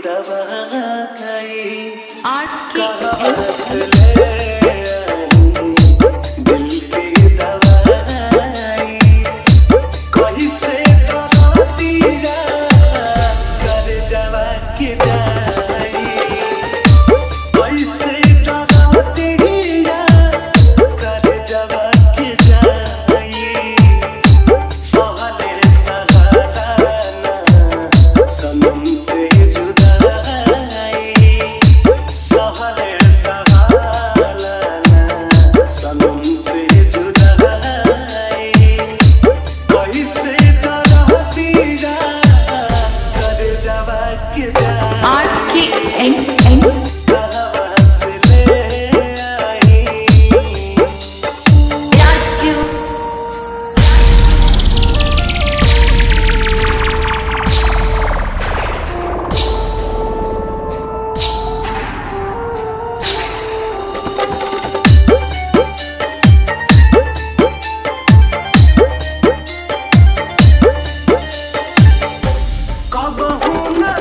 दवाई आज की कहाँ से ले आई दिल की दवाई कहीं से करा दिया कर जवा के जाई कैसे करा दिया कर जवा के जाई सहले सहारा सनम से जुदाई सहले सहारा सनम से जुदाई कैसे करा दिया कर जवा के जाई आज की एंड कहाँ से ले आई राजू कबहू न